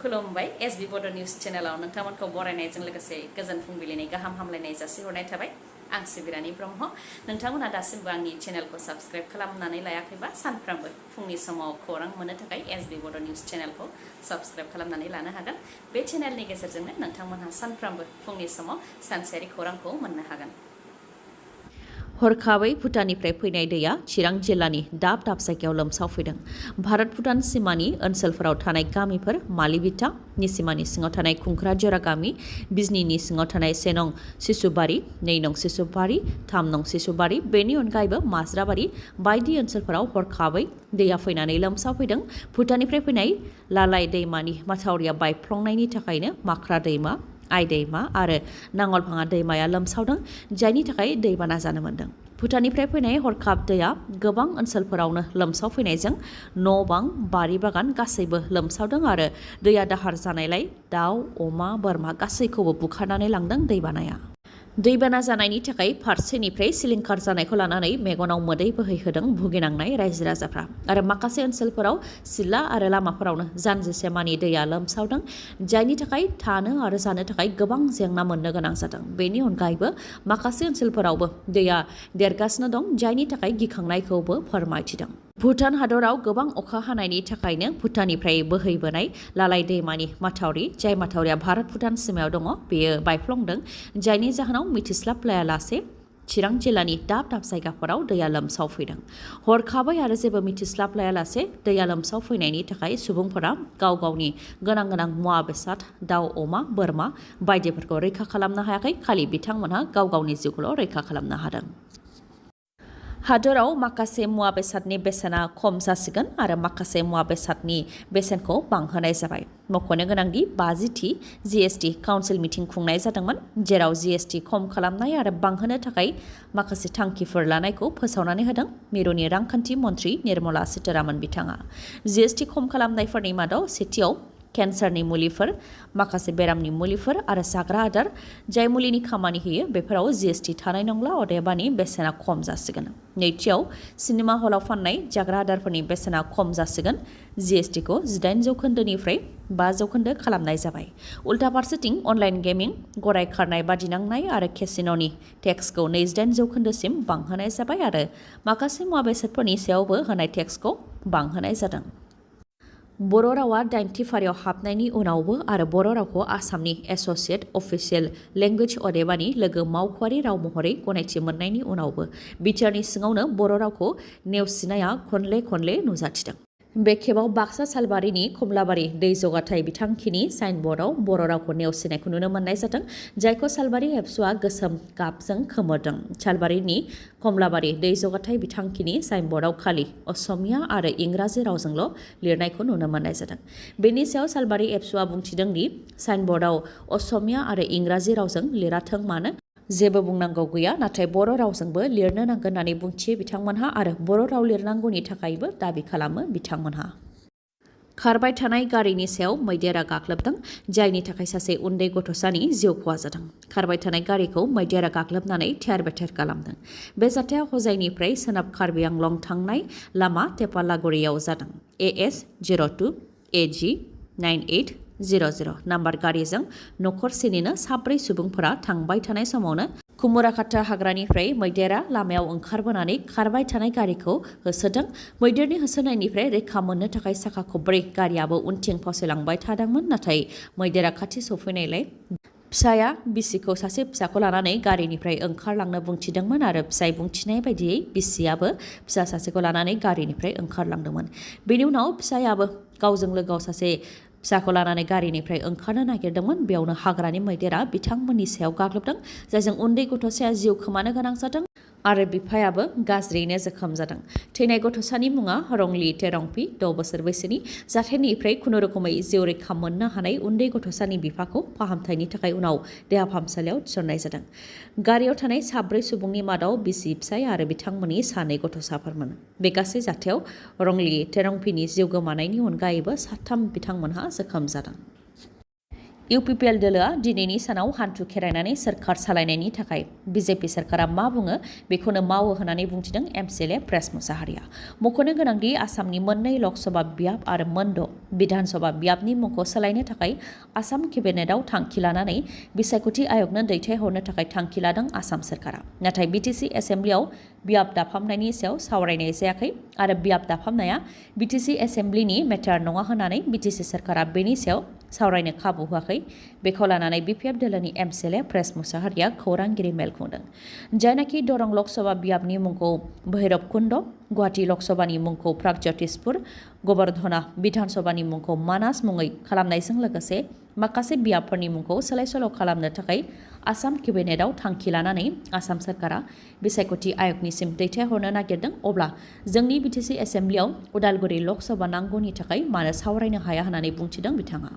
खुलुमबाय एसबी बड' निउज चेनेलाव नोंथांमोनखौ बरायनायजों लोगोसे गोजोन फुंबिलिनि गाहाम हामलायनाय जासिहरनाय थाबाय आं सिबिरानि ब्रह्म नोंथांमोना दासिमबो आंनि चेनेलखौ साबस्क्राइब खालामनानै लायाखैबा सानफ्रामबो फुंनि समाव खौरां मोननो थाखाय एसबी बड' निउज चेनेलखौ साबस्क्राइब खालामनानै लानो हागोन बे चेनेलनि गेजेरजोंनो नोंथांमोनहा सानफ्रामबो फुंनि समाव सानसेयारि खौरांखौ मोननो हागोन हरखाबै भुटाननिफ्राय फैनाय दैया चिरां जिल्लानि दाब दाब जायगायाव लोमसावफैदों भारत भुटान सिमानि ओनसोलफोराव थानाय गामिफोर मालिबिटा निसिमानि सिङाव थानाय खुंख्राजरा गामि बिजनीनि सिङाव थानाय से नं सिसुबारि 2 नं सिसुबारि 3 नं सिसुबारि बेनि अनगायैबो माज्राबारि बायदि ओनसोलफोराव हरखाबै दैया फैनानै लोमसावफैदों भुटाननिफ्राय फैनाय लालाय दैमानि माथावरिया बायफ्लंनायनि थाखायनो माख्रा दैमा आइ दैमा आरो नांगलभाङा दैमाया लोमसावदों जायनि थाखाय दैबाना जानो मोन्दों भुटाननिफ्राय फैनाय हरखाब दैया गोबां ओनसोलफोरावनो लोमसावफैनायजों न' बां बारि बागान गासैबो लोमसावदों आरो दैया दाहार जानायलाय दाउ अमा बोरमा गासैखौबो बुखारनानै लांदों दैबानाया दैबाना जानायनि थाखाय फारसेनिफ्राय सिलिंखार जानायखौ लानानै मेगनाव मोदै बोहैहोदों भुगिनांनाय रायजो राजाफ्रा आरो माखासे ओनसोलफोराव सिला आरो लामाफोरावनो जानजिसेमानि दैया लोमसावदों जायनि थाखाय थानो आरो जानो थाखाय गोबां जेंना मोननो गोनां जादों बेनि अनगायैबो माखासे ओनसोलफोरावबो दैया देरगासिनो दं जायनि थाखाय गिखांनायखौबो फोरमायथिदों भुटान हादराव गोबां अखा हानायनि थाखायनो भुटाननिफ्राय बोहैबोनाय लालाय दैमानि माथावरि जाय माथावरिया भारत भुटान सिमायाव दङ बेयो बायफ्लंदों जायनि जाहोनाव मिथिस्लाबलायालासे चिरां जिल्लानि दाब दाब जायगाफोराव दैया लोमसावफैदों हरखाबै आरो जेबो मिथिस्लाबलायालासे दैया लोमसावफैनायनि थाखाय सुबुंफोरा गाव गावनि गोनां मुवा बेसाद दाउ अमा बोरमा बायदिफोरखौ रैखा खालामनो हायाखै खालि बिथांमोनहा गाव गावनि जिउखौल' रैखा खालामनो हादों हादराव माखासे मुवा बेसादनि बेसेना खम जासिगोन आरो माखासे मुवा बेसादनि बेसेनखौ बांहोनाय जाबाय मख'नो गोनांदि 50थि जीएसटी काउन्सिल मिटिं खुंनाय जादोंमोन जेराव जीएसटी खम खालामनाय आरो बांहोनो थाखाय माखासे थांखिफोर लानायखौ फोसावनानै होदों मिरुनि रांखान्थि मन्थ्रि निर्मला सीतारामन बिथाङा जीएसटी खम खालामनायफोरनि मादाव सेथियाव केन्सारनि मुलिफोर माखासे बेरामनि मुलिफोर आरो जाग्रा आदार जाय मुलिनि खामानि होयो बेफोराव जीएसटी थानाय नंला अदेबानि बेसेना खम जासिगोन नैथियाव सिनेमा हलाव फाननाय जाग्रा आदारफोरनि बेसेना खम जासिगोन जीएसटीखौ 18 जौखोन्दोनिफ्राय 5 जौखोन्दो खालामनाय जाबाय उल्था फारसेथिं अनलाइन गेमिं गराय खारनाय बादिनांनाय आरो केसिन'नि टेक्सखौ 28 जौखोन्दोसिम बांहोनाय जाबाय आरो माखासे मुवा बेसादफोरनि सायावबो होनाय टेक्सखौ बांहोनाय जादों बर' रावा 8थि फारियाव हाबनायनि उनावबो आरो बर' रावखौ आसामनि एस'सिएट अफिसियेल लेंगुवेज अदेबानि लोगो मावख'आरि राव महरै गनायथि मोननायनि उनावबो बिटिआरनि सिङावनो बर' रावखौ नेवसिनाया खनले नुजाथिदों बे खेबाव बाक्सा सालबारिनि कमलाबारि दै जगाथाय बिथांखिनि साइनबर्डआव बर' रावखौ नेवसिनायखौ नुनो मोननाय जादों जायखौ सालबारि एबसुआ गोसोम गाबजों खोमोरदों सालबारिनि कमलाबारि दै जगाथाय बिथांखिनि साइनबर्डआव खालि असमिया आरो इंराजि रावजोंल' लिरनायखौ नुनो मोननाय जादों बेनि सायाव सालबारि एबसुआ बुंथिदों दि साइनबर्डआव असमिया आरो इंराजि रावजों लिराथों मानो जेबो बुंनांगौ गैया नाथाय बर' रावजोंबो लिरनो नांगोन होननानै बुंथियो बिथांमोनहा आरो बर' राव लिरनांगौनि थाखायबो दाबि खालामो बिथांमोनहा खारबाय थानाय गारिनि सायाव मैदेरा गाग्लोबदों जायनि थाखाय सासे उन्दै गथ'सानि जिउ खहा जादों खारबाय थानाय गारिखौ मैदेरा गाग्लोबनानै थेर बेथेर खालामदों बे जाथाया हजाइनिफ्राय सोनाब कार्बि आंलं थांनाय लामा टेपालागुरियाव जादों AS 02 AG 9800 नाम्बार गारिजों नखरसेनिनो 4 सुबुंफोरा थांबाय थानाय समावनो कुमुराकाटा हाग्रानिफ्राय मैदेरा लामायाव ओंखारबोनानै खारबाय थानाय गारिखौ होसोदों मैदेरनि होसोनायनिफ्राय रैखा मोननो थाखाय साखा खब्रै गारियाबो उनथिं फावसायलांबाय थादोंमोन नाथाय मैदेरा खाथि सौफैनायलाय फिसाया बिसिखौ सासे फिसाखौ लानानै गारिनिफ्राय ओंखारलांनो बुंथिदोंमोन आरो फिसाय बुंथिनाय बायदियै बिसियाबो फिसा सासेखौ लानानै गारिनिफ्राय ओंखारलांदोंमोन बेनि उनाव फिसायाबो गावजों लोगोआव सासे फिसाखौ लानानै गारिनिफ्राय ओंखारनो नागिरदोंमोन बेयावनो हाग्रानि मैदेरा बिथांमोननि सायाव गाग्लोबदों जायजों उन्दै गथ'साया जिउ खोमानो गोनां जादों आरो बिफायाबो गाज्रियैनो जोखोम जादों थैनाय गथ'सानि मुङा रंली टेरंपी 6 बोसोर बैसोनि जाथायनिफ्राय खुनुरोखोमै जिउ रैखा मोननो हानाय उन्दै गथ'सानि बिफाखौ फाहामथायनि थाखाय उनाव देहा फाहामसालियाव थिसननाय जादों गारियाव थानाय 4 सुबुंनि मादाव बिसि फिसाय आरो बिथांमोननि 2 गथ'साफोरमोन बे गासै जाथायाव रंली टेरंपीनि जिउ गोमानायनि अनगायैबो 3 बिथांमोनहा जोखोम जादों इउपिपिएल दोलोआ दिनैनि सानाव हान्थु खेरायनानै सोरखार सालायनायनि थाखाय बिजेपि सोरखारा मा बुङो बेखौनो मावो होननानै बुंथिदों एमसिएलए प्रेस मुसाहारिया। मख'नो गोनांदि आसामनि मोननै लकसभा बियाब आरो मोनद' बिधानसभा बियाबनि मुंखौ सोलायनो थाखाय आसाम केबिनेटआव थांखि लानानै बिसायख'थि आयगनो दैथायहरनो थाखाय थांखि लादों आसाम सोरखारा। नाथाय बिटिसि एसेम्ब्लियाव बियाब दाफामनायनि सायाव सावरायनाय जायाखै आरो बियाब दाफामनाया बिटिसि एसेम्ब्लिनि मेटार नङा होननानै बिटिसि सोरखारा बेनि सायाव सावरायनो खाबु होआखै। बेखौ लानानै बिपिएफ दोलोनि एमसिएलए प्रेस मुसाहारिया खौरांगिरि मेल खुंदों। जायनाखि दरं लकसभा बियाबनि मुंखौ भैरबकुन्द, गुवाहाटी लकसभानि मुंखौ प्रागज्यतिसपुर, गोबर्धना बिधानसभानि मुंखौ मानास मुङै खालामनायजों लोगोसे माखासे बियाबफोरनि मुंखौ सोलाय सोल' खालामनो थाखाय आसाम केबिनेटआव थांखि लानानै आसाम सोरखारा बिसायख'थि आयगनिसिम दैथायहरनो नागिरदों। अब्ला जोंनि बिटिसि एसेम्ब्लियाव उदालगुरि लकसभा नांगौनि थाखाय मानो सावरायनो हाया होननानै बुंथिदों बिथाङा।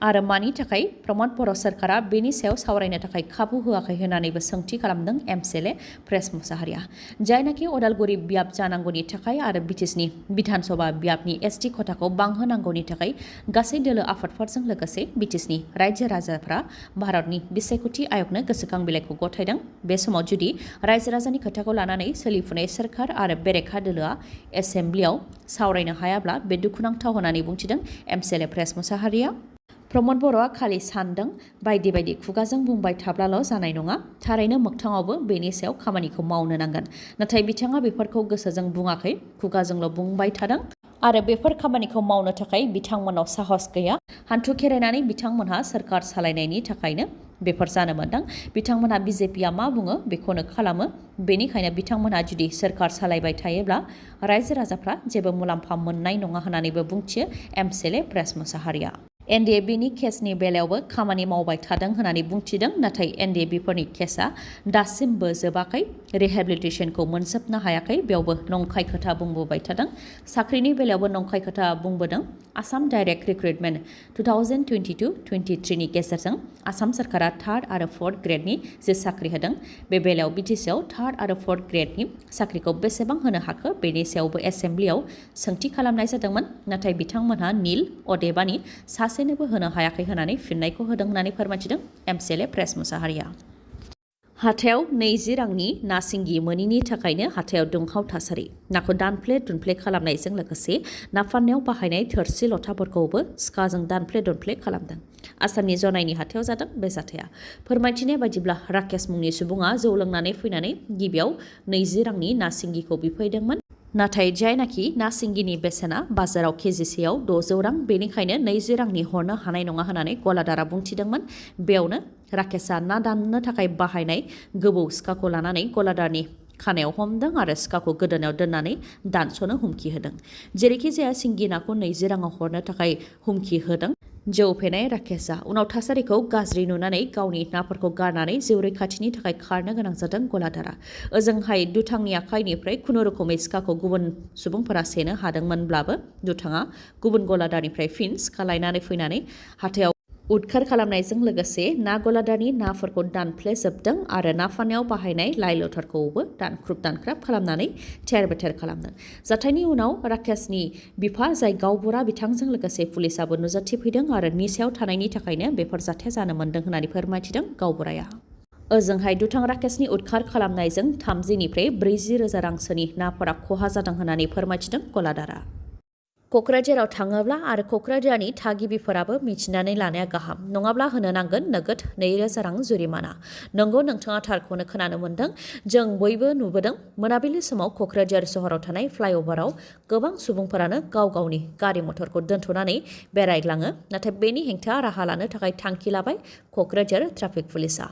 आरो मानि थाखाय प्रमद बर' सोरखारा बेनि सायाव सावरायनो थाखाय खाबु होआखै होननानैबो सोंथि खालामदों एमसिएलए प्रेस मुसाहारिया। जायनाखि उदालगुरि बियाब जानांगौनि थाखाय आरो बिटिसिनि बिधानसभा बियाबनि एसटि खथाखौ बांहोनांगौनि थाखाय गासै दोलो आफादफोरजों लोगोसे बिटिसिनि रायजो राजाफ्रा भारतनि बिसायख'थि आयगनो गोसोखां बिलाइखौ गथायदों। बे समाव जुदि रायजो राजानि खोथाखौ लानानै सोलिफुनाय सोरखार आरो बेरेखा दोलोआ एसेम्ब्लियाव सावरायनो हायाब्ला बे दुखुनांथाव होननानै बुंथिदों एमसिएलए प्रेस मुसाहारिया। प्रमद बर'आ खालि सानदों बायदि बायदि खुगाजों बुंबाय थाब्लाल' जानाय नङा, थारैनो मोगथाङावबो बेनि सायाव खामानिखौ मावनो नांगोन। नाथाय बिथाङा बेफोरखौ गोसोजों बुङाखै, खुगाजोंल' बुंबाय थादों आरो बेफोर खामानिखौ मावनो थाखाय बिथांमोनाव साहस गैया। हान्थु खेरायनानै बिथांमोनहा सोरखार सालायनायनि थाखायनो बेफोर जानो मोनदों। बिथांमोनहा बिजेपिआ मा बुङो बेखौनो खालामो। बेनिखायनो बिथांमोनहा जुदि सोरखार सालायबाय थायोब्ला रायजो राजाफ्रा जेबो मुलाम्फा मोननाय नङा होननानैबो बुंथियो एमसिएलए प्रेस मुसाहारिया। एनडिएबिनि केसनि बेलायावबो खामानि मावबाय थादों होननानै बुंथिदों। नाथाय एनडिएबिफोरनि केसआ दासिमबो जोबाखै, रिहेबिलिटेसनखौ मोनजोबनो हायाखै, बेयावबो नंखाय खोथा बुंबोबाय थादों। साख्रिनि बेलायावबो नंखाय खोथा बुंबोदों। आसाम डाइरेक्ट रिक्रुटमेन्ट 2022-23 नि गेजेरजों आसाम सोरखारा थार्ड आरो फर्थ ग्रेडनि जे साख्रि होदों, बे बेलायाव बिटिसिआव थार्ड आरो फर्थ ग्रेडनि साख्रिखौ बेसेबां होनो हाखो बेनि सायावबो एसेम्ब्लियाव सोंथि खालामनाय जादोंमोन। नाथाय बिथांमोनहा निल अदेबानि सासेनोबो होनो हायाखै होननानै फिननायखौ होदों होननानै फोरमायथिदों एमसिएलए प्रेस मुसाहारिया। हाथायाव 20 रांनि ना सिंगि मोनिनि थाखायनो हाथायाव दुंहाव थासारि। नाखौ दानफ्ले दुनफ्ले खालामनायजों लोगोसे ना फाननायाव बाहायनाय थोरसि लथाफोरखौबो सिखाजों दानफ्ले दुनफ्ले खालामदों। आसामनि जनाइनि हाथायाव जादों बे जाथाया। फोरमायथिनाय बायदिब्ला राकेश मुंनि सुबुङा जौ लोंनानै फैनानै गिबियाव 20 रांनि ना सिंगिखौ बिफैदोंमोन। नाथाय जायनाखि ना सिंगिनि बेसेना बाजाराव केजिसेयाव 600 रां, बेनिखायनो 20 रांनि हरनो हानाय नङा होननानै गलादारा बुंथिदोंमोन। बेयावनो राकेशआ ना दाननो थाखाय बाहायनाय गोबौ सिखाखौ लानानै गलादारनि खानायाव हमदों आरो सिखाखौ गोदोनायाव दोननानै दानस'नो हुमखि होदों। जेरैखि जाया सिंगि नाखौ 20 राङाव हरनो थाखाय हुमखि होदों जौ फेनाय राकेशआ। उनाव थासारिखौ गाज्रि नुनानै गावनि नाफोरखौ गारनानै जिउ रैखाथिनि थाखाय खारनो गोनां जादों गलादारा। ओजोंहाय दुथांनि आखाइनिफ्राय खुनुरुखुमै सिखाखौ गुबुन सुबुंफोरा सेनो हादोंमोनब्लाबो दुथाङा गुबुन गलादारनिफ्राय फिन सिखा लायनानै फैनानै हाथायाव उदखार खालामनायजों लोगोसे ना गलादारनि नाफोरखौ दानफ्लेजोबदों आरो ना फाननायाव बाहायनाय लाइ लथरखौबो दानख्रुब दानख्राब खालामनानै थेर बेथेर खालामदों। जाथायनि उनाव राकेशनि बिफा जाय गावबुरा बिथांजों लोगोसे पुलिसाबो नुजाथिफैदों आरो निसायाव थानायनि थाखायनो बेफोर जाथाया जानो मोन्दों होननानै फोरमायथिदों गावबुराया। ओजोंहाय दुथां राकेशनि उदखार खालामनायजों 30 निफ्राय 40 रोजा रांसोनि नाफोरा खहा जादों होननानै फोरमायथिदों गलादारा। क'क्राझाराव थाङोब्ला आरो क'क्राझारनि थागिबिफोराबो मिथिनानै लानाया गाहाम, नङाब्ला होनो नांगोन नोगोद 2000 रां जुरिमाना। नंगौ, नोंथाङा थारखौनो खोनानो मोन्दों। जों बयबो नुबोदों मोनाबिलि समाव क'क्राझार सहराव थानाय फ्लाइअभाराव गोबां सुबुंफोरानो गाव गावनि गारि मथरखौ दोनथ'नानै बेरायग्लाङो। नाथाय बेनि हेंथा राहा लानो थाखाय थांखि लाबाय क'क्राझार ट्राफिक पुलिसा।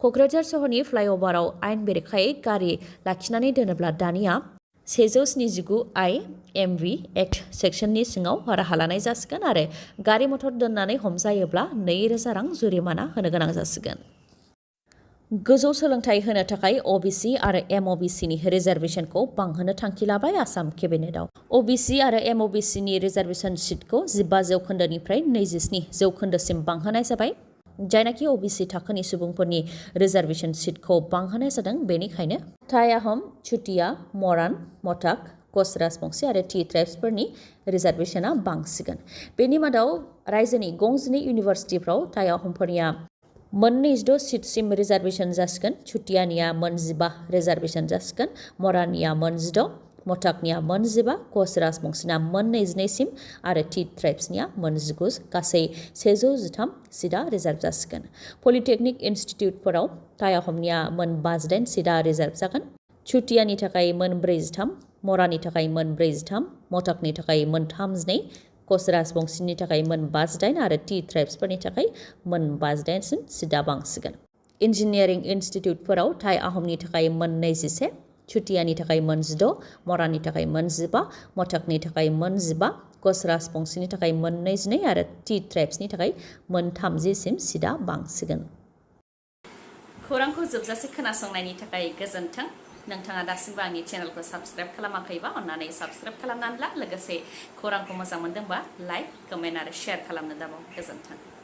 क'क्राझार सहरनि फ्लाइअभाराव आयेन बेरेखायै गारि लाखिनानै दोनोब्ला दानिया 179 IMV एक्ट सेक्सननि सिङाव राहा लानाय जासिगोन आरो गारि मथर दोननानै हमजायोब्ला 2000 रां जुरिमाना होनो गोनां जासिगोन। गोजौ सोलोंथाइ होनो थाखाय ओबिसि आरो एमओबिसिनि रिजार्भेशनखौ बांहोनो थांखि लाबाय आसाम केबिनेटआव। ओबिसि आरो एमओबिसिनि रिजार्भेशन सिटखौ 15 जौखोन्दोनिफ्राय 27 जौखोन्दोसिम बांहोनाय जाबाय। जायनाखि ओबिसि थाखोनि सुबुंफोरनि रिजार्भेशन सिटखौ बांहोनाय जादों। बेनिखायनो टाई आहम, चुटिया, मरान, मटाक, कच राजबंशी आरो टि ट्राइब्सफोरनि रिजार्भेशना बांसिगोन। बेनि मादाव रायजोनि गंजिनै इउनिभारसिटिफ्राव टाइ आहमफोरनिया मोन 26 सिटसिम रिजार्भेशन जासिगोन। चुटियानिया मोन 15 रिजार्भेशन जासिगोन। मरानिया मोन 16, मटाकनिया मोन 15, कच राजबंशीना मोन 22 सिम आरो टि ट्राइब्सनिया मोन 19 गासै 113 सिटआ रिजार्भ जासिगोन। पलिटेकनिक इन्स्टिटिउटफोराव टाइ आहमनिया मोन 58 सिटआ रिजार्भ जागोन। चुटियानि थाखाय मोन 43, मरानि थाखाय मोन 43, मटाकनि थाखाय मोन 32, कच राजबंशीनि थाखाय मोन 58 आरो टि ट्राइब्सफोरनि थाखाय मोन 58 सिम सिटआ बांसिगोन। इन्जिनियारिं इन्स्टिटिउटफोराव टाइ आहमनि थाखाय मोन 21, चुटियानि थाखाय मोन 16, मरानि थाखाय मोन 15, मटाकनि थाखाय मोन 15, कच राजबंशीनि थाखाय मोन 22 आरो टि ट्राइब्सनि थाखाय मोन 30 सिम सिटआ बांसिगोन। खौरांखौ जोबजासे खोनासंनायनि थाखाय गोजोन्थों। नोंथाङा दासिमबो आंनि चेनेलखौ साबस्क्राइब खालामाखैबा अन्नानै साबस्क्राइब खालामनानै ला। लोगोसे खौरांखौ मोजां मोनदोंबा लाइक, कमेन्ट आरो शेयार खालामनो दाबाव। गोजोन्थों।